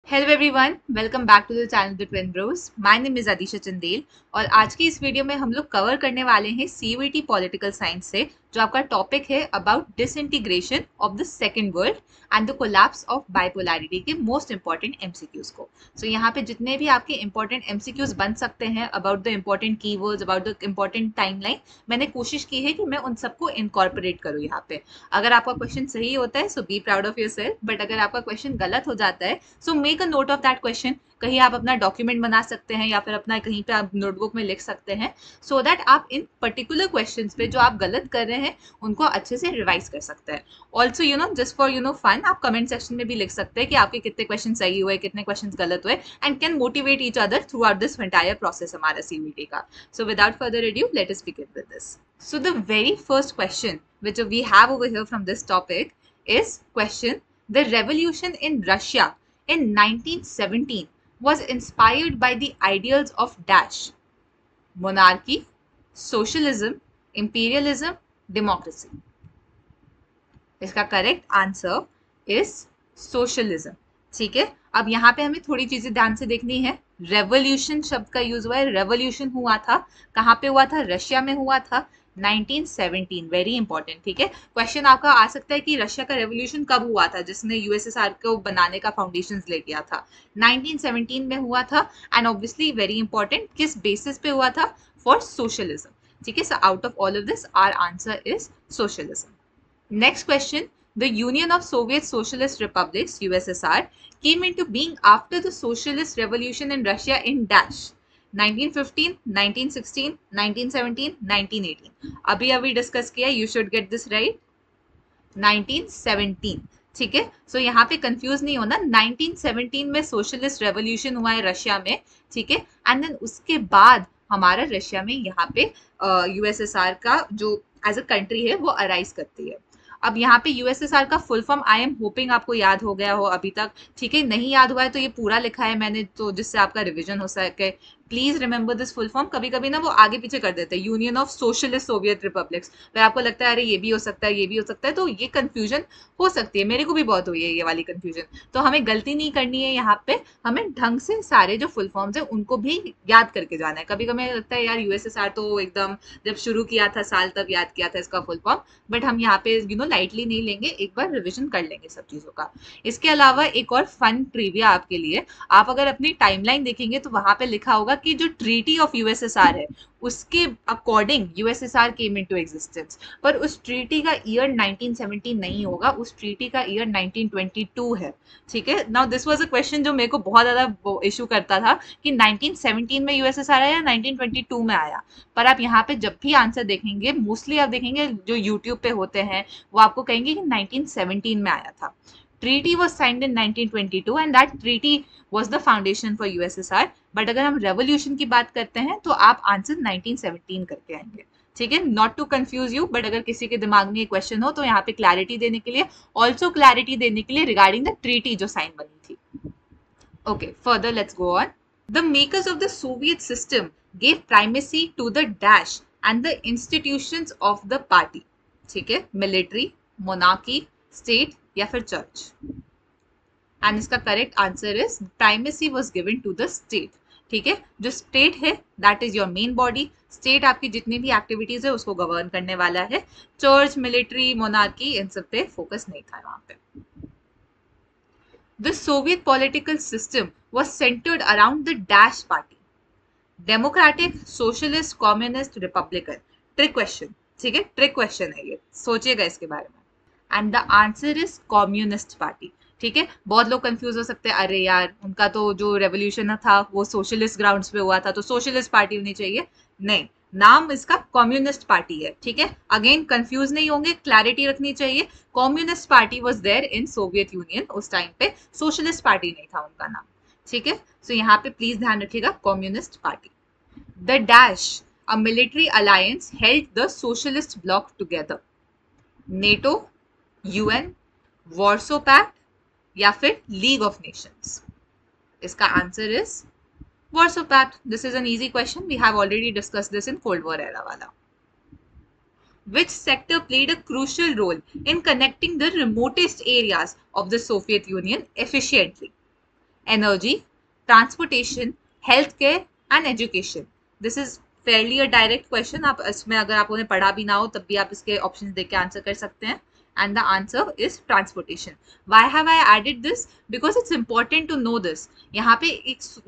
Hello everyone, welcome back to the channel the twin bros. My name is Adisha Chandel और आज की इस video में हम लोग कवर करने वाले हैं सीयूईटी पॉलिटिकल साइंस से जो आपका टॉपिक है about disintegration of the second world and the collapse of bipolarity के मोस्ट इंपॉर्टेंट एमसीक्यूज को। सो यहाँ पे जितने भी आपके इंपॉर्टेंट एमसीक्यूज बन सकते हैं about the important keywords, about the important timeline, मैंने कोशिश की है कि मैं उन सबको इनकॉर्पोरेट करूँ यहाँ पे। अगर आपका क्वेश्चन सही होता है so be proud of yourself, but अगर आपका क्वेश्चन गलत हो जाता है so make a note of that question. कहीं आप अपना डॉक्यूमेंट बना सकते हैं या फिर अपना कहीं पे आप नोटबुक में लिख सकते हैं सो दैट आप इन पर्टिकुलर क्वेश्चंस पे जो आप गलत कर रहे हैं उनको अच्छे से रिवाइज कर सकते हैं। ऑल्सो जस्ट फॉर फन आप कमेंट सेक्शन में भी लिख सकते हैं कि आपके कितने क्वेश्चन सही हुए, कितने क्वेश्चन गलत हुए, and can motivate each other through out this entire process हमारा सीवीटी का। So without further edu let us begin with this. So the very first question which we have over here from this topic is question: the revolution in Russia in 1917 was inspired by the ideals of dash: monarchy, socialism, imperialism, democracy. इसका correct answer is socialism. ठीक है, अब यहाँ पे हमें थोड़ी चीजें ध्यान से देखनी है। रेवोल्यूशन शब्द का यूज हुआ है। रेवोल्यूशन हुआ था कहाँ पे हुआ था? रशिया में हुआ था 1917। Very important. ठीक है, क्वेश्चन आपका आ सकता है कि रशिया का रेवोल्यूशन कब हुआ था जिसने यूएसएसआर को बनाने का फाउंडेशन ले किया था? 1917 में हुआ था। एंड ऑब्वियसली वेरी इंपॉर्टेंट, किस बेसिस पे हुआ था? For socialism. ठीक है, so out of all of this our answer is socialism. Next question: the Union of Soviet Socialist Republics (USSR) came into being after the Socialist Revolution in Russia in dash: 1915, 1916, 1917, 1918. अभी discuss किया, you should get this right, 1917। ठीक है, सो यहाँ पे confuse नहीं होना। 1917 में socialist revolution हुआ है रशिया में। ठीक है, एंड देन उसके बाद हमारा रशिया में यहाँ पे यूएसएसआर का जो एज अ कंट्री है वो अराइज करती है। अब यहाँ पे यूएसएसआर का full form I am hoping आपको याद हो गया हो अभी तक। ठीक है, नहीं याद हुआ है तो ये पूरा लिखा है मैंने, तो जिससे आपका रिवीजन हो सके। Please remember this full form. कभी कभी ना वो आगे पीछे कर देते हैं, union of socialist Soviet republics, फिर आपको लगता है अरे ये भी हो सकता है, ये भी हो सकता है, तो ये कंफ्यूजन हो सकती है। मेरे को भी बहुत हुई है ये वाली कंफ्यूजन। तो हमें गलती नहीं करनी है यहाँ पे, हमें ढंग से सारे जो फुल फॉर्म्स है उनको भी याद करके जाना है। कभी कभी लगता है यार यूएसएसआर तो एकदम जब शुरू किया था साल तब याद किया था इसका फुल फॉर्म, बट हम यहाँ पे लाइटली नहीं लेंगे, एक बार रिविजन कर लेंगे सब चीजों का। इसके अलावा एक और फन ट्रिविया आपके लिए, आप अगर अपनी टाइमलाइन देखेंगे तो वहां पे लिखा होगा कि जो ट्रीटी ऑफ यूएसएसआर है उसके according USSR came into existence, पर उस ट्रीटी का ईयर 1917 नहीं होगा, उस ट्रीटी का ईयर 1922 है। ठीक है, now this was a question जो मेरे को बहुत ज्यादा इशू करता था कि 1917 में यूएसएसआर आया या 1922 में आया। पर आप यहाँ पे जब भी आंसर देखेंगे, मोस्टली आप देखेंगे जो यूट्यूब पे होते हैं वो आपको कहेंगे कि 1917 में आया था। Treaty was signed in 1922 and that treaty was the foundation for USSR. But अगर हम रेवोल्यूशन की बात करते हैं तो आप आंसर 1917 करके आएंगे। ठीक है, not to confuse you, but अगर किसी के दिमाग में ये क्वेश्चन हो तो यहाँ पे क्लैरिटी देने के लिए, ऑल्सो क्लैरिटी देने के लिए रिगार्डिंग द ट्रीटी जो साइन बनी थी। Okay, further let's go on. The makers of the Soviet system gave primacy to the dash and the institutions of the party. ठीक है, मिलिट्री, मोनार्की, स्टेट या फिर चर्च। एंड इसका correct answer is primacy was given to the state. ठीक है, जो state है that is your main body. State आपकी जितनी भी एक्टिविटीज है उसको गवर्न करने वाला है। चर्च, मिलिट्री, मोनार्की इन सब पे फोकस नहीं था वहां पे। The Soviet political system was centered around the dash party: Democratic, Socialist, Communist, Republican. Trick question. ठीक है, ट्रिक क्वेश्चन है ये, सोचिएगा इसके बारे में। And the answer is communist party. ठीक है, बहुत लोग कंफ्यूज हो सकते हैं, अरे यार उनका तो जो रेवोल्यूशन था वो सोशलिस्ट ग्राउंड्स पे हुआ था तो सोशलिस्ट पार्टी होनी चाहिए। नहीं, नाम इसका कम्युनिस्ट पार्टी है। ठीक है, अगेन कंफ्यूज नहीं होंगे, क्लैरिटी रखनी चाहिए। Communist party was there in Soviet Union उस टाइम पे, सोशलिस्ट पार्टी नहीं था उनका नाम। ठीक है, सो यहाँ पे प्लीज ध्यान रखिएगा, communist party. The dash, a military alliance held the socialist bloc together: NATO, UN, Warsaw Pact या फिर लीग ऑफ नेशंस। इसका answer is Warsaw Pact. This is an easy question. We have already discussed this in Cold War era wala. Which sector played a crucial role in connecting the remotest areas of the Soviet Union efficiently? energy, transportation, healthcare and education. This is fairly a direct question. आप इसमें अगर आपने पढ़ा भी ना हो तब भी आप इसके ऑप्शंस देख के आंसर कर सकते हैं. And the answer is transportation. Why have I added this? Because it's important to know this. यहाँ पे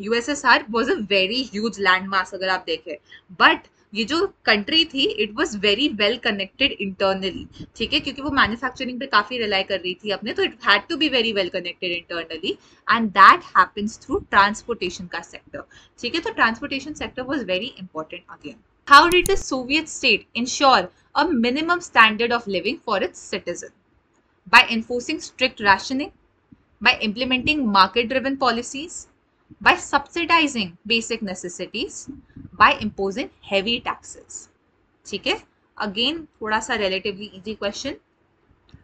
USSR was a very huge landmass अगर आप देखें, but ये जो कंट्री थी it was very well connected internally, ठीक है, क्योंकि वो मैन्युफैक्चरिंग पे काफी रिलाई कर रही थी अपने, तो it had to be very well connected internally and that happens through transportation का सेक्टर, ठीक है. तो transportation sector was very important again. How did the Soviet state ensure a minimum standard of living for its citizen? By enforcing strict rationing, by implementing market-driven policies, by subsidizing basic necessities, by imposing heavy taxes. ठीक है, again थोड़ा सा relatively easy question.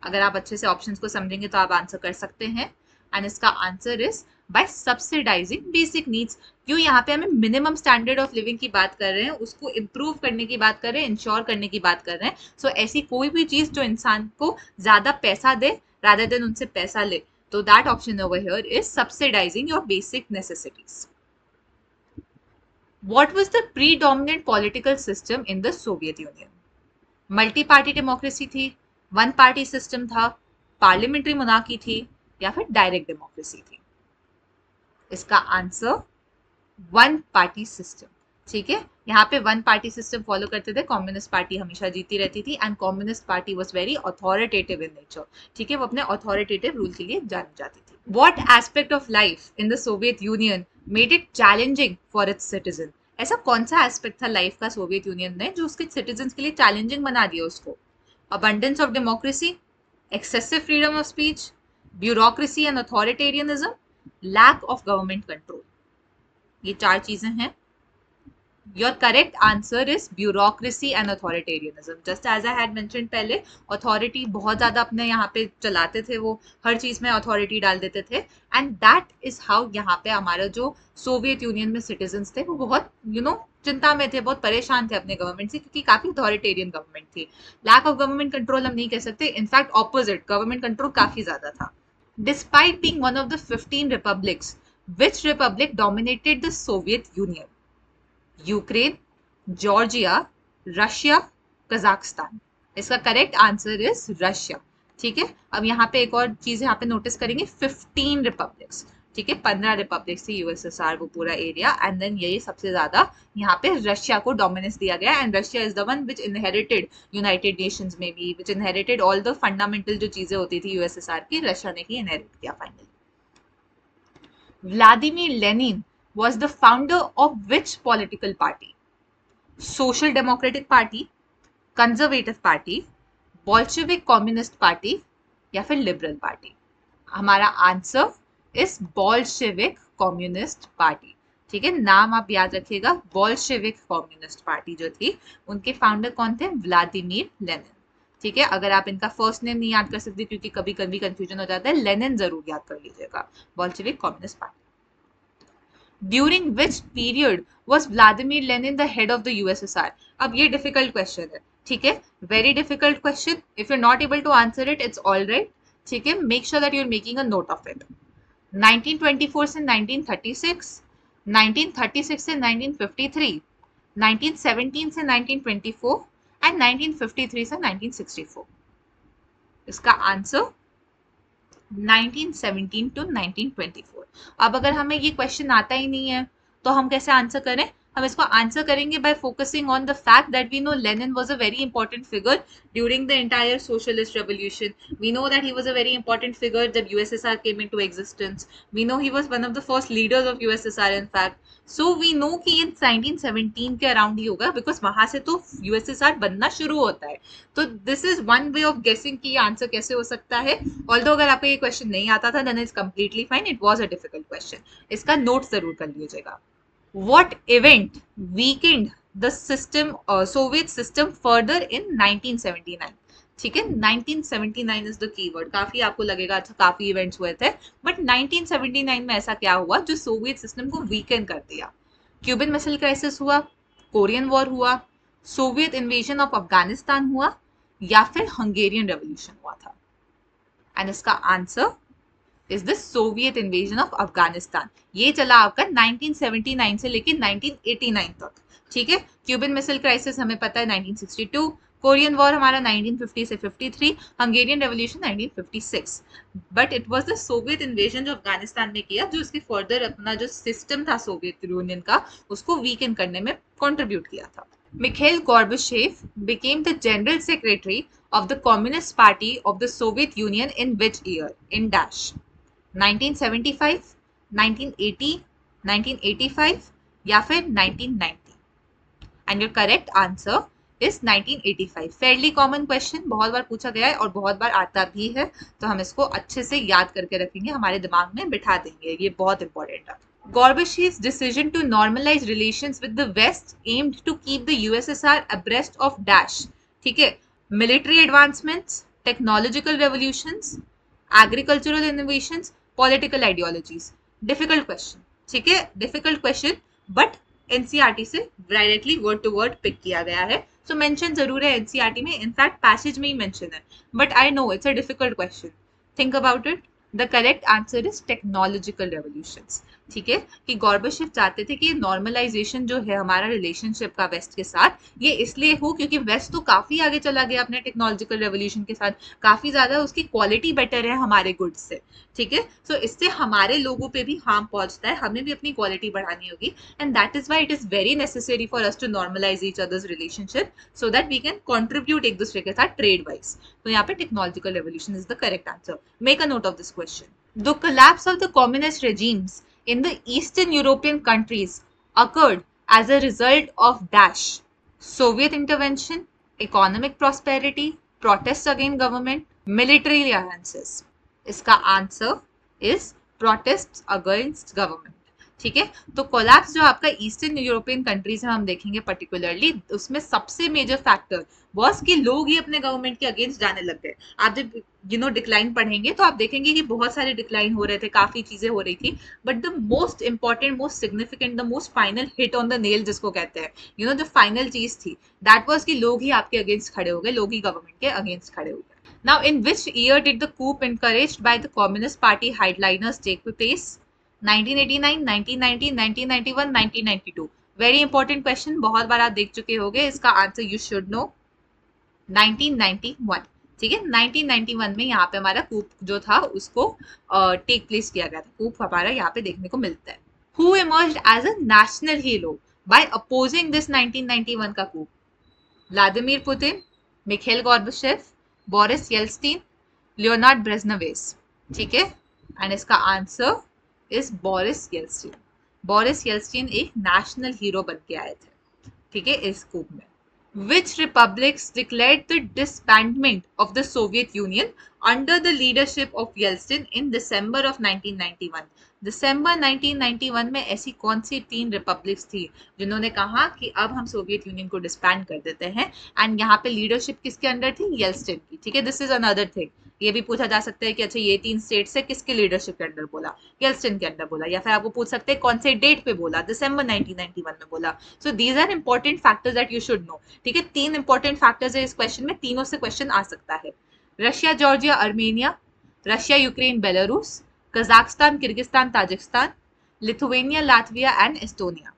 अगर आप अच्छे से options को समझेंगे तो आप आंसर कर सकते हैं. एंड इसका answer is by subsidising basic needs. क्यों यहाँ पे हमें मिनिमम स्टैंडर्ड ऑफ लिविंग की बात कर रहे हैं, उसको इम्प्रूव करने की बात कर रहे हैं, इंश्योर करने की बात कर रहे हैं. सो ऐसी कोई भी चीज जो इंसान को ज्यादा पैसा दे रादर देन उनसे पैसा ले, तो that option over here is subsidising your basic necessities. What was the predominant political system in the Soviet Union? Multi party democracy थी, वन पार्टी सिस्टम था, पार्लियामेंट्री मोनार्की थी, या फिर डायरेक्ट डेमोक्रेसी थी? इसका आंसर वन पार्टी सिस्टम, ठीक है. यहाँ पे वन पार्टी सिस्टम फॉलो करते थे, कम्युनिस्ट पार्टी हमेशा जीती रहती थी and communist party was very authoritative in nature, ठीक है, वो अपने अथॉरिटेटिव रूल के लिए जानी जाती थी. What aspect of life in the Soviet union made it challenging for its citizen? ऐसा कौन सा एस्पेक्ट था लाइफ का सोवियत यूनियन में जो उसके सिटीजन के लिए चैलेंजिंग बना दिया उसको? Abundance of democracy, excessive freedom of speech, bureaucracy and authoritarianism, lack of government control. ये चार चीजें हैं. Your correct answer is bureaucracy and authoritarianism. Just as I had mentioned पहले, authority बहुत ज़्यादा अपने यहाँ पे चलाते थे, वो हर चीज़ में authority डाल देते थे and that is how यहाँ पे हमारा जो सोवियत यूनियन में citizens थे वो बहुत चिंता में थे, बहुत परेशान थे अपने गवर्नमेंट से, क्योंकि काफ़ी अथॉरिटेरियन गवर्नमेंट थी. लैक ऑफ गवर्नमेंट कंट्रोल हम नहीं कह सकते, इनफैक्ट ऑपोजिट, गवर्नमेंट कंट्रोल काफ़ी ज़्यादा था. Despite being one of the 15 republics, which republic dominated the Soviet Union? Ukraine, Georgia, Russia, Kazakhstan. इसका करेक्ट आंसर इज रशिया, ठीक है. अब यहाँ पे एक और चीज यहाँ पे नोटिस करेंगे, 15 रिपब्लिक्स, ठीक है, 15 रिपब्लिक्स थी यूएसएसआर वो पूरा एरिया एंड देन ये सबसे ज्यादा यहाँ पे रशिया को डोमिनेंस दिया गया and Russia is the one which inherited United Nations में भी, विच इनहेरिटेड ऑल द फंडामेंटल जो चीजें होती थी यूएसएसआर की, रशिया ने ही इनहेरिट किया finally. Vladimir Lenin was the founder of which political party? Social Democratic Party, Conservative Party, Bolshevik Communist Party या फिर Liberal Party? हमारा answer is Bolshevik Communist Party, ठीक है. नाम आप याद रखिएगा, Bolshevik Communist Party जो थी उनके फाउंडर कौन थे? व्लादिमीर लेनिन, ठीक है. अगर आप इनका फर्स्ट नेम नहीं याद कर सकते क्योंकि कभी कभी कंफ्यूजन हो जाता है, लेनिन जरूर याद कर लीजिएगा. Bolshevik Communist Party. During which period was Vladimir Lenin the head of the USSR? अब ये difficult question है, ठीक है, very difficult question. If you're not able to answer it, it's all right, ठीक है. Make sure that you're making a note of it. 1924 से 1936, 1936 से 1953, 1917 से 1924 and 1953 से 1964. इसका आंसर 1917 to 1924. अब अगर हमें ये क्वेश्चन आता ही नहीं है तो हम कैसे आंसर करें? हम इसको आंसर करेंगे by focusing on the fact that we know Lenin was a very important figure during the entire socialist revolution. We know that he was a very important figure जब USSR came into existence. We know he was one of the first leaders of USSR in fact. So we know कि ये 1917 के around ही होगा because वहां से तो USSR बनना शुरू होता है. तो this is one way of गेसिंग कि ये आंसर कैसे हो सकता है. ऑल्दो अगर आपको ये क्वेश्चन नहीं आता था then it's completely fine, it was a difficult question. इसका नोट जरूर कर लीजिएगा. What event weakened the system, Soviet system further in 1979? ठीक है, 1979 is the keyword. काफी आपको लगेगा अच्छा काफी इवेंट्स हुए थे, बट 1979 में ऐसा क्या हुआ जो सोवियत सिस्टम को वीकन कर दिया? क्यूबन मिसाइल क्राइसिस हुआ, कोरियन वॉर हुआ, सोवियत इन्वेजन ऑफ अफगानिस्तान हुआ, या फिर हंगेरियन रेवोल्यूशन हुआ था? एंड इसका answer is the Soviet invasion of Afghanistan. ये चला आपका 1979 से लेकर 1989 तक, ठीक है। क्यूबन मिसाइल क्राइसिस हमें पता है 1962, कोरियन वॉर हमारा 1950 से 53, Hungarian revolution 1956। But it was the Soviet invasion जो अफगानिस्तान में किया, जो उसके फर्दर अपना जो सिस्टम था सोवियत यूनियन का, उसको वीकन करने में कंट्रीब्यूट किया था। Mikhail Gorbachev became the general secretary of the Communist Party of the Soviet Union in which year? In dash. 1975, 1980, 1985 या फिर 1990? And your correct answer is 1985. Fairly common question, बहुत बार पूछा गया है और बहुत बार आता भी है, तो हम इसको अच्छे से याद करके रखेंगे, हमारे दिमाग में बिठा देंगे, ये बहुत इंपॉर्टेंट है। Gorbachev's decision to normalize relations with the West aimed to keep the USSR abreast of dash, ठीक है, military advancements, technological revolutions, agricultural innovations, political ideologies. Difficult question, ठीक है, difficult question, but एनसीईआरटी से directly word to word pick किया गया है, सो mention जरूर है एनसीईआरटी में, इनफैक्ट पैसेज में ही मेंशन है, but I know it's a difficult question, think about it. The correct answer is technological revolutions, ठीक है, कि गॉर्बाचेव चाहते थे कि नॉर्मलाइजेशन जो है हमारा रिलेशनशिप का वेस्ट के साथ, ये इसलिए हो क्योंकि वेस्ट तो काफी आगे चला गया अपने टेक्नोलॉजिकल रेवोल्यूशन के साथ, काफी ज्यादा उसकी क्वालिटी बेटर है हमारे गुड्स से, ठीक है, सो इससे हमारे लोगों पे भी हार्म पहुंचता है, हमें भी अपनी क्वालिटी बढ़ानी होगी, and that is why it is very necessary for us to normalise each others relationship so that we can contribute एक दूसरे के साथ ट्रेड वाइज। तो यहाँ पे technological revolution is the correct answer, make a note of this question. The collapse of the communist regimes in the Eastern European countries occurred as a result of dash: Soviet intervention, economic prosperity, protests against government, military alliances. इसका answer is protest against government, ठीक है। तो collapse जो आपका eastern European countries में हम देखेंगे particularly, उसमें सबसे मेजर फैक्टर बॉस कि लोग ही अपने गवर्नमेंट के अगेंस्ट जाने लग गए। आप जब डिक्लाइन पढ़ेंगे तो आप देखेंगे कि बहुत सारे डिक्लाइन हो रहे थे, काफी चीजें हो रही थी, but the most important, most significant, the most final hit on the nail जिसको कहते हैं, जो फाइनल चीज थी, दैट वाज कि लोग ही आपके अगेंस्ट खड़े हो गए, लोग ही गवर्नमेंट के अगेंस्ट खड़े हो गए। Now, in which year did the coup encouraged by the Communist Party hardliners take place? 1989, 1990, 1991, 1992. Very important question, बहुत बार आप देख चुके होंगे, इसका आंसर you should know 1991, ठीक है। 1991 में यहाँ पे हमारा कूप जो था उसको टेक प्लेस किया गया था, कूप हमारा यहाँ पे देखने को मिलता है। Who emerged as a national hero by opposing this 1991 का coup? Vladimir Putin, Mikhail Gorbachev, Boris Yeltsin, Leonard Brezhnevich, ठीक है, एंड इसका answer is Boris Yeltsin. Boris Yeltsin एक नेशनल हीरो बन के आए थे, ठीक है, इस कूप में। Which republics declared the disbandment of the Soviet Union under the leadership of Yeltsin in December of 1991? दिसंबर 1991 में ऐसी कौन सी 3 रिपब्लिक्स थी जिन्होंने कहा कि अब हम सोवियत यूनियन को डिस्बैंड कर देते हैं, एंड यहाँ पे लीडरशिप किसके अंडर थी? येल्त्सिन की, ठीक है। दिस इज अनदर थिंग, ये भी पूछा जा सकता है कि अच्छा ये 3 स्टेट्स है, किसके लीडरशिप के अंडर बोला? येल्त्सिन के अंडर बोला, या फिर आपको पूछ सकते हैं कौन से डेट पे बोला? दिसंबर 1991 में बोला। So these are important factors that you should know, ठीक है। 3 इंपॉर्टेंट फैक्टर्स है इस क्वेश्चन में, तीनों से क्वेश्चन आ सकता है। Russia, Georgia, Armenia, Russia, Ukraine, Belarus, Kazakhstan, Kyrgyzstan, Tajikistan, Lithuania, Latvia and Estonia,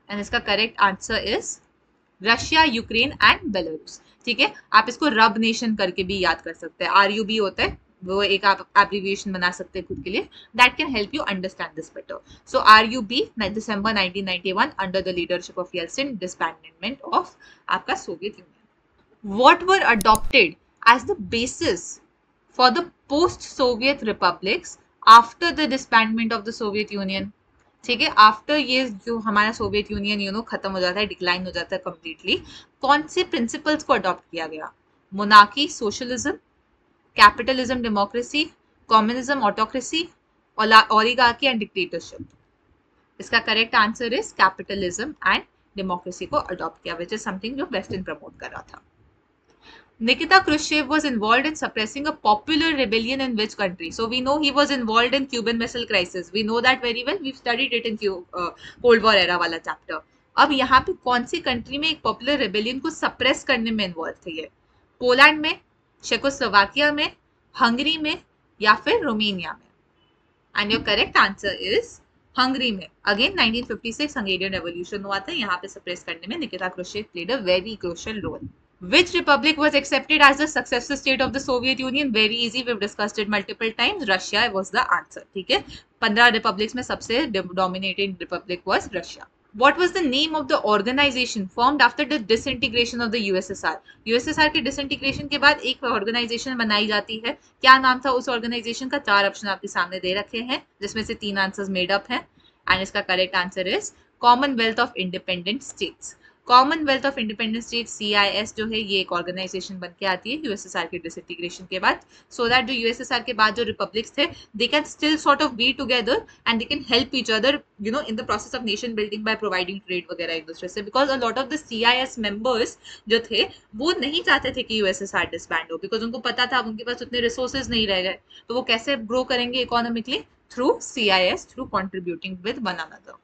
and इसका correct answer is Russia, Ukraine and Belarus, ठीक है। आप इसको रब नेशन करके भी याद कर सकते हैं, RUB होता है, वो एक आप एब्रिविएशन बना सकते हैं खुद के लिए, that can help you understand this better. So RUB, December 1991 under the leadership of Yeltsin, disbandment of आपका Soviet Union. What were adopted as the basis for the post Soviet republics after the disbandment of the Soviet Union, ठीक है। After ये जो हमारा Soviet union खत्म हो जाता है, डिक्लाइन हो जाता है कंप्लीटली, कौन से प्रिंसिपल्स को अडॉप्ट किया गया? Monarchy, socialism, capitalism, democracy, communism, autocracy, oligarchy and dictatorship. इसका correct answer is capitalism and democracy को अडॉप्ट किया, विच इज समथिंग जो वेस्टर्न प्रमोट कर रहा था। Nikita Khrushchev was involved in suppressing a popular rebellion in which country? So we know he was involved in Cuban Missile Crisis. We know that very well. We've studied it in Cold War era वाला chapter. अब यहाँ पे कौन सी country में एक popular rebellion को suppress करने में इन्वॉल्व थे ये? पोलैंड में, चेकोस्लोवाकिया में, हंगरी में या फिर रोमेनिया में? And your correct answer is Hungary में। अगेन 1956 हंगेरियन रेवोल्यूशन हुआ था, यहाँ पे सप्रेस करने में Nikita Khrushchev played a very crucial role. Which republic was accepted as the successor state of the Soviet Union? Very easy, we've discussed it multiple times. Russia was the answer. ठीक है, 15 republics में सबसे dominating republic was Russia. What was the name of the organization formed after the disintegration of the USSR? USSR के disintegration के बाद एक organization बनाई जाती है, क्या नाम था उस organization का? 4 ऑप्शन आपके सामने दे रखे हैं, जिसमें से 3 आंसर्स मेड अप हैं, एंड इसका correct answer is Commonwealth of Independent states. Commonwealth of independent state CIS जो है ये एक ऑर्गेनाइजेशन बन के आती है यूएसएसआर के डिसइंटीग्रेशन के बाद, सो दैट जो यूएसएसआर के बाद जो रिपब्लिक्स थे they can still sort of be together and they can help each other you know in the process of nation building by providing trade वगैरह एक दूसरे से, because a lot of the CIS members जो थे वो नहीं चाहते थे कि यूएसएसआर डिसबैंड हो, बिकॉज उनको पता था उनके पास उतने रिसोर्सेज नहीं रह गए, तो वो कैसे ग्रो करेंगे economically? Through CIS, through contributing with one another.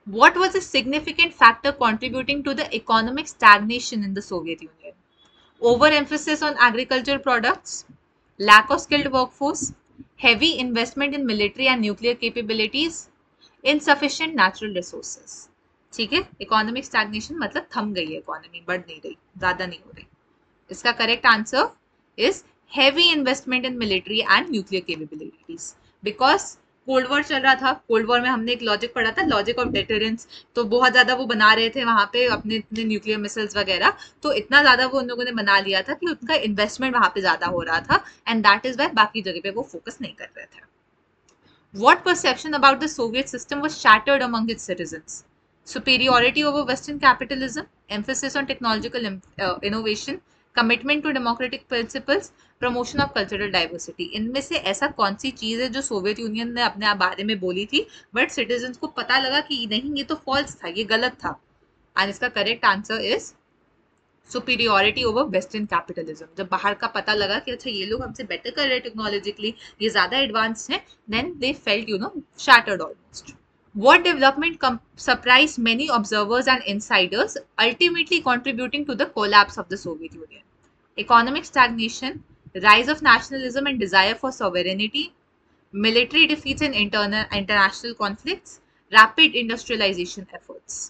What was a significant factor contributing to the economic stagnation in the Soviet Union? Overemphasis on agricultural products, lack of skilled workforce, heavy investment in military and nuclear capabilities, insufficient natural resources. ठीक है, economic stagnation मतलब थम गई है economy, बढ़ नहीं रही, ज्यादा नहीं हो रही। इसका correct answer is heavy investment in military and nuclear capabilities, because cold war चल रहा था। कोल्ड वॉर में हमने एक लॉजिक पढ़ा था, लॉजिक ऑफ डेटरेंस, तो बहुत ज्यादा वो बना रहे थे वहां पे अपने इतने न्यूक्लियर मिसाइल्स वगैरह, तो इतना ज्यादा वो उन लोगों ने बना लिया था कि उनका इन्वेस्टमेंट वहां पे ज्यादा हो रहा था, एंड दैट इज वाई बाकी जगह पे वो फोकस नहीं कर रहे थे। What perception about the Soviet system was shattered among its citizens? Superiority over Western capitalism, emphasis on technological innovation, commitment to democratic principles, promotion of cultural diversity. इनमें से ऐसा कौन सी चीज है जो सोवियत यूनियन ने अपने बारे में बोली थी बट सिटीजन्स को पता लगा कि नहीं ये तो फॉल्स था, ये गलत था? एंड इसका correct answer is superiority over western capitalism. जब बाहर का पता लगा कि अच्छा ये लोग हमसे बेटर कर रहे हैं टेक्नोलॉजिकली, ये ज्यादा एडवांस हैं, then they felt you know shattered almost. What development surprised many observers and insiders, ultimately contributing to the collapse of the Soviet Union? Economic stagnation, rise of nationalism and desire for sovereignty, military defeats in international conflicts, rapid industrialization efforts.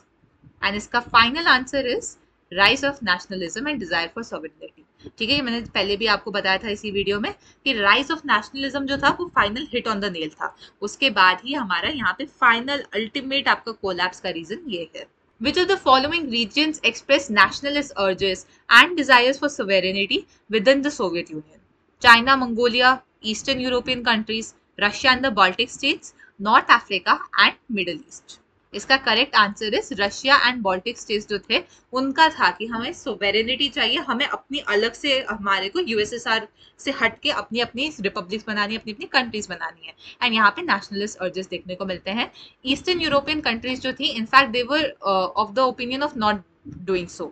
And इसका final answer is rise of nationalism and desire for sovereignty. ठीक है, ये मैंने पहले भी आपको बताया था इसी वीडियो में कि राइज ऑफ नेशनलिज्म जो था वो final hit on the nail था, उसके बाद ही हमारा यहाँ पे फाइनल अल्टीमेट आपका कोलैप्स का रीजन ये है। Which of the following regions express nationalist urges and desires for sovereignty within the Soviet Union? China, Mongolia, Eastern European countries, Russia and the Baltic states, North Africa and Middle East. इसका correct answer is Russia and Baltic states जो थे उनका था कि हमें सोवेरेनिटी चाहिए, हमें अपनी अलग से हमारे को यूएसएसआर से हट के अपनी अपनी रिपब्लिक्स बनानी है, अपनी अपनी कंट्रीज बनानी है, एंड यहाँ पे नेशनलिस्ट अर्जेस देखने को मिलते हैं। ईस्टर्न यूरोपियन कंट्रीज जो थी in fact they were of the opinion of not doing so.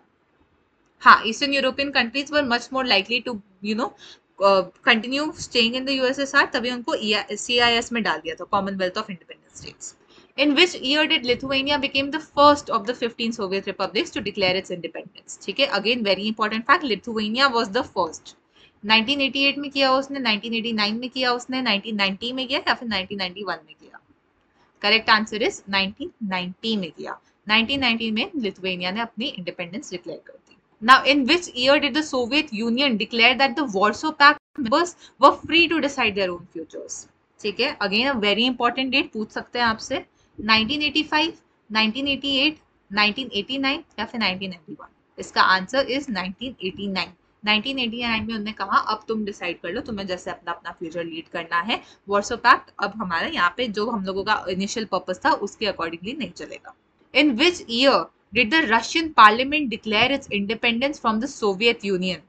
हाँ, Eastern European countries were much more likely to you know continue staying in the USSR, तभी उनको CIS में डाल दिया था, Commonwealth of Independent States. In which year did Lithuania became the first of the 15 Soviet republics to declare its independence? ठीक है, again very important fact, Lithuania was the first. 1988 में किया उसने, 1989 में किया उसने, 1990 में किया या फिर 1991 में किया? करेक्ट आंसर इज 1990 में किया। 1990 में लिथुआनिया ने अपनी इंडिपेंडेंस डिक्लेयर कर दी। Now, in which year did the Soviet Union declare that the Warsaw Pact members were free to decide their own futures? ठीक है, again a very important date पूछ सकते हैं आपसे, 1985, 1988, 1989 या फिर 1991? इसका आंसर इज 1989। 1989 में उन्होंने कहा अब तुम डिसाइड कर लो तुम्हें जैसे अपना अपना फ्यूचर लीड करना है, वॉर्सो पैक्ट अब हमारा यहाँ पे जो हम लोगों का इनिशियल पर्पस था उसके अकॉर्डिंगली नहीं चलेगा। In which year did the Russian parliament declare its independence from the Soviet Union?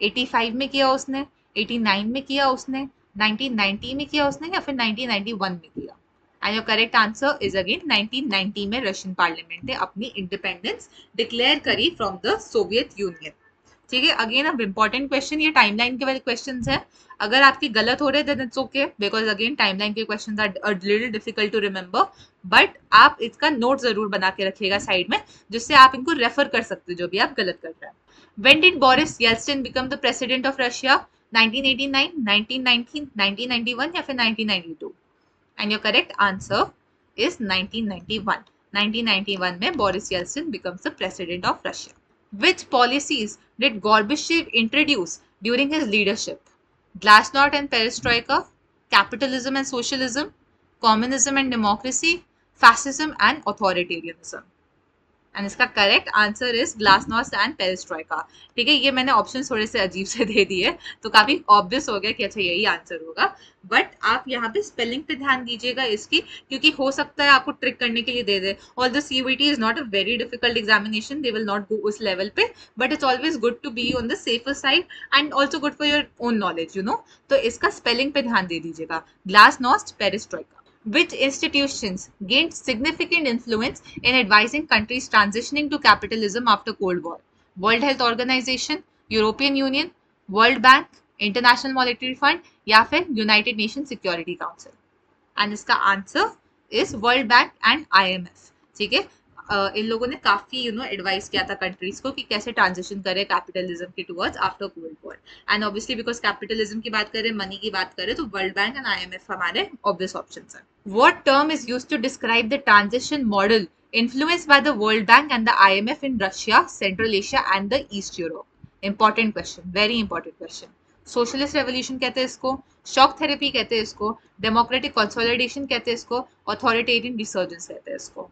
85 में किया उसने, 89 में किया उसने, 1990 में किया उसने या फिर 1991 में किया? And your correct answer is again 1990 में रशियन पार्लियामेंट ने अपनी इंडिपेंडेंस डिक्लेयर करी फ्रॉम द सोवियत यूनियन। ठीक है, अगेन अब इंपॉर्टेंट क्वेश्चन, ये टाइमलाइन के वाले क्वेश्चंस हैं, अगर आपकी गलत हो रहे then it's okay, because again timeline के questions are a little difficult to remember, but आप इसका नोट जरूर बना के रखिएगा साइड में, जिससे आप इनको रेफर कर सकते हो जो भी आप गलत कर रहे हैं। When did Boris Yeltsin become the president of Russia? 1989, 1919, 1991 या फिर 1992? And your correct answer is 1991. 1991 में Boris Yeltsin becomes the president of Russia. Which policies did Gorbachev introduce during his leadership? Glasnost and Perestroika, capitalism and socialism, communism and democracy, fascism and authoritarianism. And इसका correct answer is glasnost and perestroika. ठीक है, ये मैंने option थोड़े से अजीब से दे दिए तो काफी ऑब्वियस हो गया कि अच्छा यही आंसर होगा. बट आप यहाँ पे स्पेलिंग पे ध्यान दीजिएगा इसकी, क्योंकि हो सकता है आपको ट्रिक करने के लिए दे दे. All the CUET is not a very difficult examination, they will not go उस लेवल पे, but it's always good to be on the safer side and also good for your own knowledge, you know. तो इसका spelling पे ध्यान दे दीजिएगा, glasnost perestroika. Which institutions gained significant influence in advising countries transitioning to capitalism after Cold War? World Health Organization, European Union, World Bank, International Monetary Fund या फिर United Nations Security Council? And इसका answer is World Bank and IMF. ठीक है, इन लोगों ने काफी advice किया था कंट्रीज को कि कैसे ट्रांजिशन करे कैपिटलिज्म की towards after cold war. And obviously because capitalism की बात करें, मनी की बात करें, तो वर्ल्ड बैंक एंड IMF हमारे ऑब्वियस ऑप्शंस हैं. What term is used to describe the transition model influenced by the World Bank and the IMF in Russia, Central Asia and the East Europe? Important question, very important question. Socialist revolution कहते हैं इसको, shock therapy कहते हैं इसको, democratic consolidation कहते हैं इसको, authoritarian resurgence कहते हैं इसको.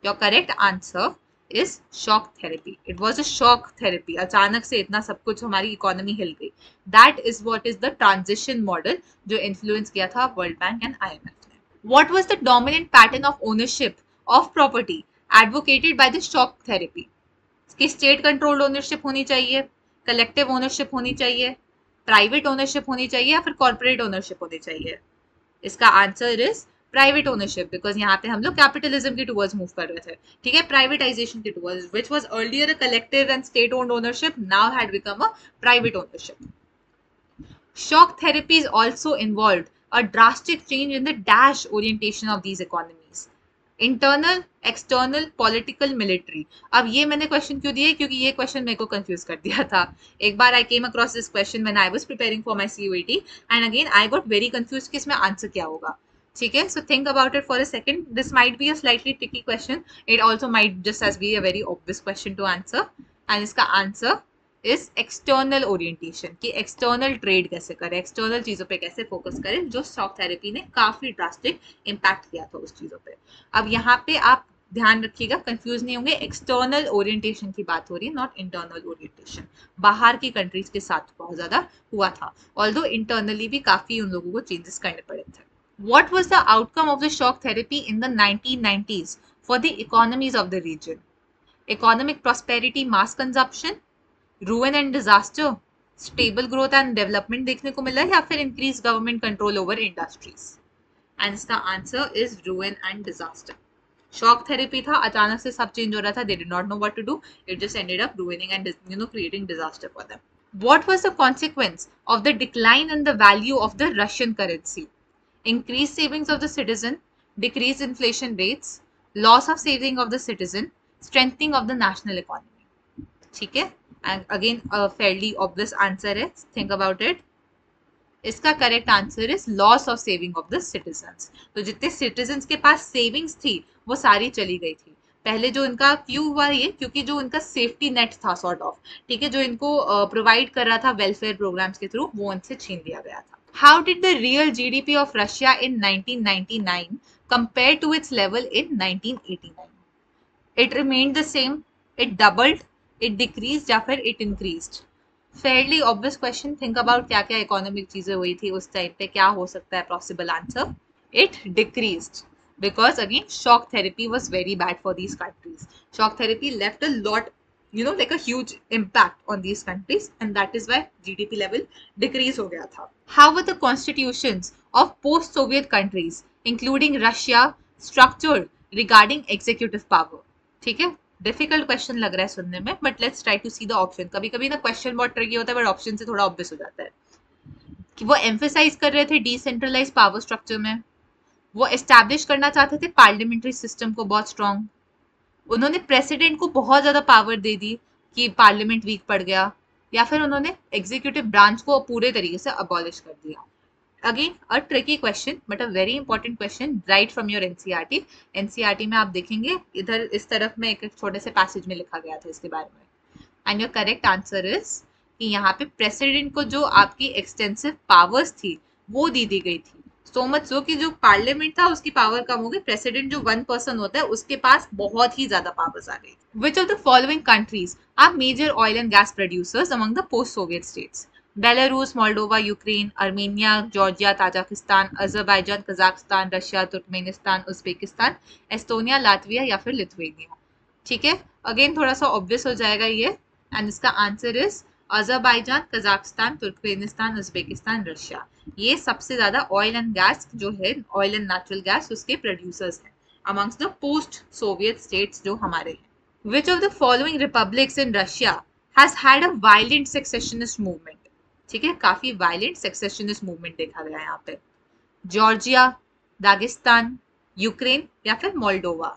Your correct answer is shock therapy. It was a shock therapy. अचानक से इतना सब कुछ हमारी इकोनॉमी हिल गई. That is what is the transition model जो influence किया था World Bank and IMF ने. What was the dominant pattern of ownership of property advocated by the shock therapy? कि state controlled ownership होनी चाहिए, collective ownership होनी चाहिए, private ownership होनी चाहिए या फिर corporate ownership होनी चाहिए? इसका answer is private ownership, because यहाँ पे हम लोग कैपिटलिज्म की टुवर्ड्स मूव कर रहे थे. ठीक है, प्राइवेटाइजेशन की towards, which was earlier a collective and state owned ownership, now had become a private ownership. Shock therapy is also involved a drastic change in the dash orientation of these economies. Internal, external, political, military. अब ये मैंने question क्यों दिए, क्योंकि ये question मेरे को confuse कर दिया था. एक बार I came across this question when I was preparing for my CUET and again I got very confuse कि इसमें आंसर क्या होगा. ठीक है, so think about it for a second. This might be a slightly tricky question, it also might just as be a very obvious question to answer. And इसका answer is external orientation, कि external trade कैसे करें, external चीजों पे कैसे focus करें, जो shock therapy ने काफी ड्रास्टिक इम्पैक्ट किया था उस चीजों पे. अब यहाँ पे आप ध्यान रखिएगा, कंफ्यूज नहीं होंगे, एक्सटर्नल ओरिएंटेशन की बात हो रही है, नॉट इंटरनल ओरिएंटेशन. बाहर की कंट्रीज के साथ बहुत ज्यादा हुआ था, ऑल्दो इंटरनली भी काफी उन लोगों को चेंजेस करने पड़े थे. What was the outcome of the shock therapy in the 1990s for the economies of the region? Economic prosperity, mass consumption, ruin and disaster, stable growth and development देखने को मिला या फिर increased government control over industries? And इसका answer is ruin and disaster. Shock therapy था, अचानक से सब चेंज हो रहा था, they did not know what to do, it just ended up ruining and creating disaster for them. What was the consequence of the decline in the value of the Russian currency? Increased savings of the citizen, decreased inflation rates, loss of saving of the citizen, strengthening of the national economy. ठीक है, and again a fairly obvious answer is, think about it. इसका correct answer is loss of saving of the citizens. तो जितने citizens के पास savings थी वो सारी चली गई थी. पहले जो इनका क्यों हुआ ये, क्योंकि जो इनका सेफ्टी नेट था सॉर्ट ऑफ, ठीक है, जो इनको प्रोवाइड कर रहा था वेलफेयर प्रोग्राम्स के थ्रू, वो उनसे छीन लिया गया था. How did the real GDP of Russia in 1999 compare to its level in 1989? It remained the same, it doubled, it decreased या फिर it increased? Fairly obvious question. Think about क्या क्या इकोनॉमिक चीजें हुई थी उस टाइम पे, क्या हो सकता है possible answer? It decreased because again shock therapy was very bad for these countries. Shock therapy left a lot, like a huge impact on these countries, and that is why GDP level decrease हो गया था. How were the constitutions of post-Soviet countries, including Russia, structured regarding executive power? ठीक है, difficult question लग रहा है सुनने में, but let's try to see the option. कभी कभी ना क्वेश्चन बहुत ट्रिकी होता है, बट ऑप्शन से थोड़ा ऑब्वियस हो जाता है. कि वो एम्फेसाइज कर रहे थे डिसेंट्रलाइज पावर स्ट्रक्चर में, वो एस्टैब्लिश करना चाहते थे पार्लियामेंट्री सिस्टम को बहुत स्ट्रॉन्ग, उन्होंने प्रेसिडेंट को बहुत ज्यादा पावर दे दी कि पार्लियामेंट वीक पड़ गया, या फिर उन्होंने एग्जीक्यूटिव ब्रांच को पूरे तरीके से अबॉलिश कर दिया. Again a tricky question but a very important question right from your NCERT. NCERT में आप देखेंगे इधर इस तरफ में एक छोटे से पैसेज में लिखा गया था इसके बारे में। And your correct answer is कि यहाँ पे प्रेसिडेंट को जो आपकी एक्सटेंसिव पावर्स थी वो दी गई थी। सो मच सो कि जो पार्लियामेंट था उसकी पावर कम हो गई, प्रेसिडेंट जो वन पर्सन होता है उसके पास बहुत ही ज्यादा पावर्स आ गई। Which of the following countries are major oil and gas producers among the post Soviet states? Belarus, Moldova, Ukraine, Armenia, Georgia, Tajikistan, Azerbaijan, Kazakhstan, Russia, Turkmenistan, Uzbekistan, Estonia, Latvia या फिर Lithuania. ठीक है, again थोड़ा सा obvious हो जाएगा ये, and इसका answer is Azerbaijan, Kazakhstan, Turkmenistan, Uzbekistan, Russia. ये सबसे ज्यादा ऑयल एंड गैस जो है, ऑयल एंड नेचुरल गैस उसके प्रोड्यूसर्स हैं amongst the post Soviet states जो हमारे हैं। विच of the following republics in Russia has had a violent secessionist movement? ठीक है, काफी वायलेंट सेसेशनिस्ट मूवमेंट देखा गया यहाँ पे। जॉर्जिया, दागिस्तान, यूक्रेन या फिर Moldova.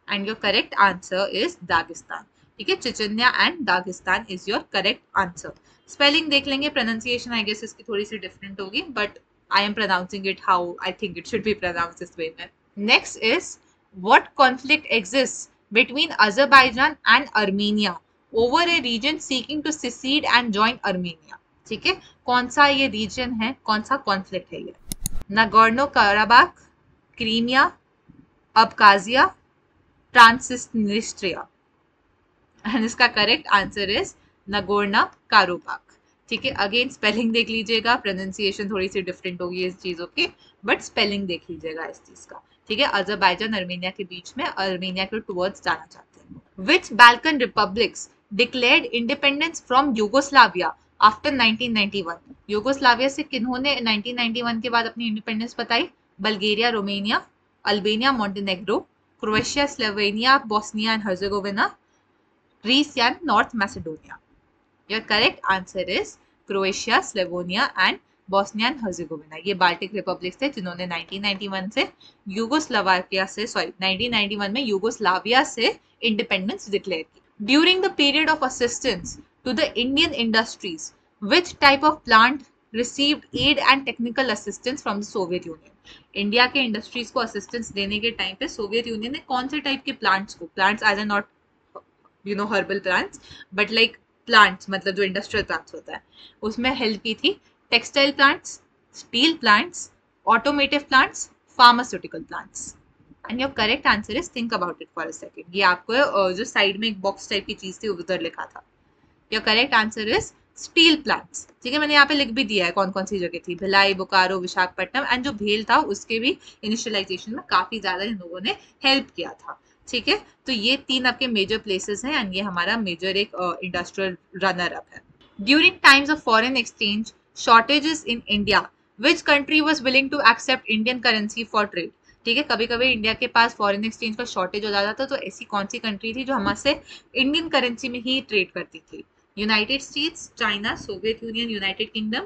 And your correct answer is Dagestan. ठीक है, Chechnya and Dagestan is your correct answer. Spelling देख लेंगे, प्रोनाउंसिएशन आई गेस इसकी थोड़ी सी डिफरेंट होगी, but I am pronouncing it how I think it should be pronounced this way में। Next is what conflict exists between Azerbaijan and Armenia over a region seeking to secede and join Armenia? ठीक है, कौन सा ये reason है, कौन सा conflict है ये? Nagorno Karabakh, Crimea, Abkhazia, Transnistria. And इसका correct answer is Nagorno Karabakh. ठीक है, अगेन स्पेलिंग देख लीजिएगा, प्रोनाउंसिएशन थोड़ी सी डिफरेंट होगी इस चीजों की, बट स्पेलिंग देख लीजिएगा इस चीज का। ठीक है, अजरबैजान अर्मेनिया के बीच में, अर्मेनिया के टुवर्ड्स जाना चाहते हैं। Which Balkan republics declared independence from Yugoslavia after 1991? Yugoslavia से किन्होंने 1991 के बाद अपनी इंडिपेंडेंस बताई? Bulgaria, Romania, Albania, Montenegro, Croatia, Slovenia, Bosnia and Herzegovina, Greece या North Macedonia. Your correct answer is Croatia, Slovenia and Bosnia and Herzegovina. ये Baltic republics थे जिन्होंने 1991 से यूगोस्लाविया से 1991 में यूगोस्लाविया से इंडिपेंडेंस डिक्लेयर की। During the period of assistance to the Indian industries which type of plant received aid and technical assistance from the Soviet Union? India के industries को असिस्टेंस देने के टाइम पे सोवियत यूनियन ने कौन से टाइप के प्लांट्स को, plants as a not you know herbal plants but like plants, मतलब जो इंडस्ट्रियल प्लांट्स होता है उसमें हेल्प की थी? Textile plants, steel plants, automotive plants, pharmaceutical plants. And your correct answer is, think about it for a second. ये आपको जो साइड में एक बॉक्स टाइप की चीज थी उधर लिखा था। Your correct answer is steel plants. ठीक है, मैंने यहाँ पे लिख भी दिया है कौन कौन सी जगह थी, भिलाई, बोकारो, विशाखापट्टनम, एंड जो भेल था उसके भी इनिशियलाइजेशन में काफी ज्यादा इन लोगों ने हेल्प किया था। ठीक है, तो ये तीन आपके मेजर प्लेसेस हैं एंड ये हमारा मेजर एक इंडस्ट्रियल रनर अप है। During times of foreign exchange shortages in India which country was willing to accept Indian currency for trade? ठीक है, कभी कभी इंडिया के पास फॉरेन एक्सचेंज का शॉर्टेज हो जाता था, तो ऐसी कौन सी कंट्री थी जो हमारे इंडियन करेंसी में ही ट्रेड करती थी? United States, China, Soviet Union, United Kingdom.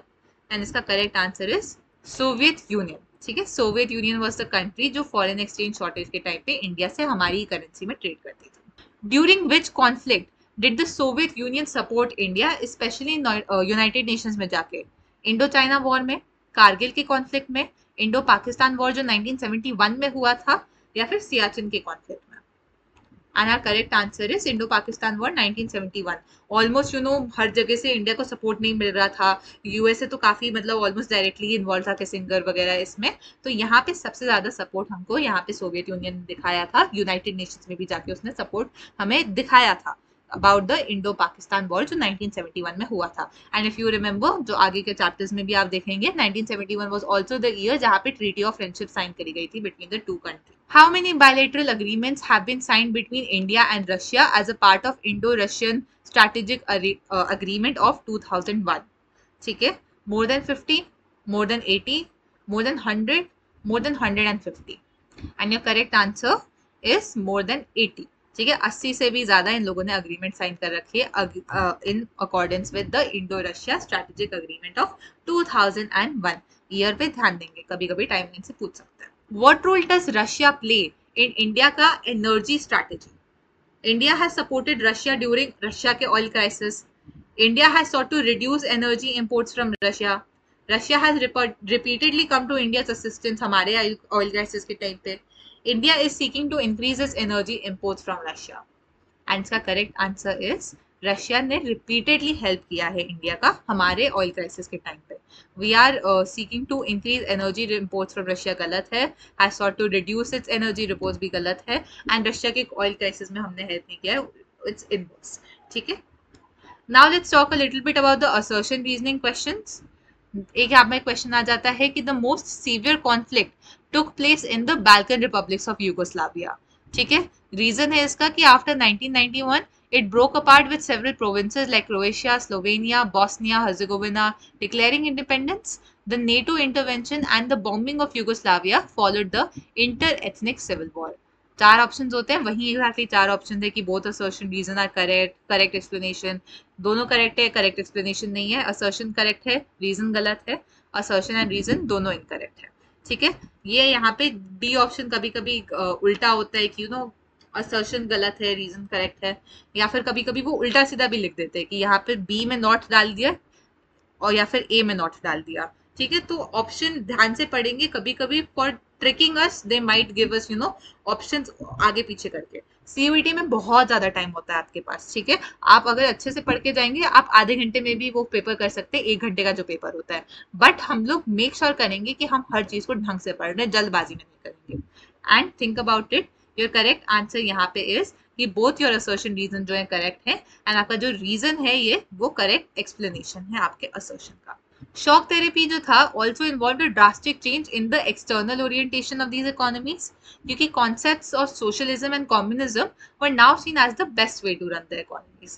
And इसका correct answer is Soviet Union. ठीक है, Soviet Union was the country जो फॉरेन एक्सचेंज शॉर्टेज के टाइम पे इंडिया से हमारी करेंसी में ट्रेड करती थी। During which conflict did the Soviet Union support India, specially United Nations में जाके? इंडो चाइना वॉर में, कारगिल के कॉन्फ्लिक्ट में, इंडो पाकिस्तान वॉर जो 1971 में हुआ था, या फिर सियाचिन के कॉन्फ्लिक्ट में? And our correct answer is Indo Pakistan war 1971। Almost हर जगह से इंडिया को सपोर्ट नहीं मिल रहा था, यूएसए तो काफी मतलब ऑलमोस्ट डायरेक्टली इन्वॉल्व था, किसिंगर वगैरह इसमें, तो यहाँ पे सबसे ज्यादा सपोर्ट हमको यहाँ पे सोवियत यूनियन ने दिखाया था। यूनाइटेड नेशंस में भी जाके उसने सपोर्ट हमें दिखाया था about the Indo Pakistan war जो 1971 में हुआ था। एंड इफ यू रिमेंबर, जो आगे के चैप्टर्स में भी आप देखेंगे, 1971 वाज आल्सो द ईयर जहां पे ट्रीटी ऑफ फ्रेंडशिप साइन करी गई थी between the two country. How many bilateral agreements have been signed between India and Russia as a part of Indo Russian strategic agreement of 2001? ठीक है, more than 50, more than 80, more than 100, more than 150। And your correct answer is more than 80। ठीक है, 80 से भी ज्यादा इन लोगों ने agreement sign कर रखी है in accordance with the Indo Russia strategic agreement of 2001। Year पे ध्यान देंगे, कभी कभी टाइमलाइन से पूछ सकते हैं। What role does Russia play in India का energy strategy? India has supported Russia during Russia के oil crisis. India has sought to reduce energy imports from Russia. Russia has repeatedly come to India's assistance हमारे oil crisis के time पे. India is seeking to increase its energy imports from Russia. And इसका correct answer is Russia ने repeatedly help किया है India का हमारे oil crisis के टाइम पे. We are seeking to increase energy imports from Russia गलत है. Has sought to reduce its energy reports भी गलत है. एंड रशिया के ऑयल क्राइसिस में हमने हेल्प नहीं किया है, इट्स इनवर्स. ठीक है. Now let's talk a little bit about the assertion reasoning questions. एक यहाँ में क्वेश्चन आ जाता है कि the most severe conflict took place in the Balkan republics of Yugoslavia. ठीक है. रीजन है इसका कि after 1991 it broke apart with several provinces like Croatia, Slovenia, Bosnia, Herzegovina declaring independence. The NATO intervention and the bombing of Yugoslavia followed the inter-ethnic civil war. 4 options होते हैं, वही exactly 4 option है कि both assertion reason are correct, correct explanation. दोनों correct है, correct explanation नहीं है. Assertion correct है, रीजन गलत है. असर्शन एंड रीजन दोनों इनकरेक्ट है. ठीक है. ये यहाँ पे डी ऑप्शन कभी कभी उल्टा होता है कि असर्शन गलत है, रीजन करेक्ट है, या फिर कभी कभी वो उल्टा सीधा भी लिख देते हैं कि यहाँ पे बी में नॉट डाल दिया और या फिर ए में नॉट डाल दिया. ठीक है. तो ऑप्शन ध्यान से पढ़ेंगे. कभी कभी for tricking us they might give us options आगे पीछे करके. सीयूईटी में बहुत ज्यादा टाइम होता है आपके पास. ठीक है. आप अगर अच्छे से पढ़ के जाएंगे आप आधे घंटे में भी वो पेपर कर सकते हैं, 1 घंटे का जो पेपर होता है. बट हम लोग मेक श्योर करेंगे कि हम हर चीज को ढंग से पढ़ रहे हैं, जल्दबाजी में नहीं करेंगे. And think about it. Your correct answer यहाँ पे इज कि बोथ योर असर्शन रीजन जो है करेक्ट है. एंड आपका जो रीजन है ये वो करेक्ट एक्सप्लेनेशन है आपके असर्शन का. शॉक थेरेपी जो था also involve a drastic change in the external orientation of these economies, क्योंकि concepts of socialism and communism were now seen as the best way to run the economies.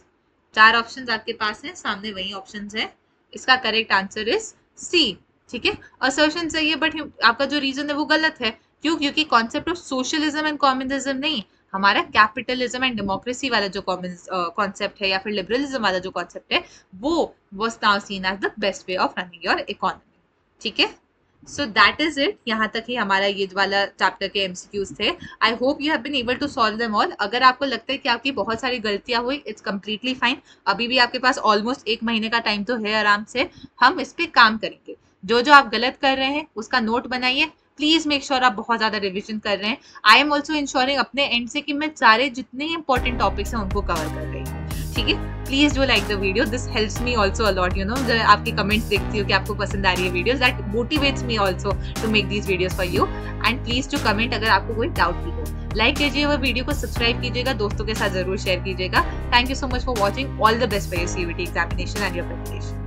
4 options आपके पास हैं, सामने वही options है. इसका करेक्ट आंसर इज सी. ठीक है. असर्शन सही है बट आपका जो रीजन है वो गलत है. क्यों? क्योंकि concept of socialism and communism नहीं, हमारा कैपिटलिज्म एंड डेमोक्रेसी वाला जो कॉन्सेप्ट है या फिर लिबरलिज्म वाला जो कॉन्सेप्ट है वो was now seen as the best way of running your economy. ठीक है. So that is it. यहाँ तक ही हमारा ये वाला चैप्टर के एमसीक्यूज थे. I hope you have been able to solve them all. अगर आपको लगता है कि आपकी बहुत सारी गलतियां हुई, इट्स कम्प्लीटली फाइन. अभी भी आपके पास ऑलमोस्ट 1 महीने का टाइम तो है, आराम से हम इस पे काम करेंगे. जो जो आप गलत कर रहे हैं उसका नोट बनाइए. प्लीज मेक श्योर आप बहुत ज्यादा रिविजन कर रहे हैं. आई एम ऑल्सो इंश्योरिंग अपने एंड से कि मैं सारे जितने इंपॉर्टेंट टॉपिक्स हैं उनको कवर कर रही हूँ. ठीक है. Please do like the video, this helps me also a lot. जब आपके कमेंट्स देखती हूँ कि आपको पसंद आ रही है videos, that motivates me also to make these videos for you. And please to comment अगर आपको कोई डाउट भी हो. लाइक कीजिए और वीडियो को सब्सक्राइब कीजिएगा, दोस्तों के साथ जरूर शेयर कीजिएगा. Thank you so much for watching. All the best for your CUET examination and your preparation.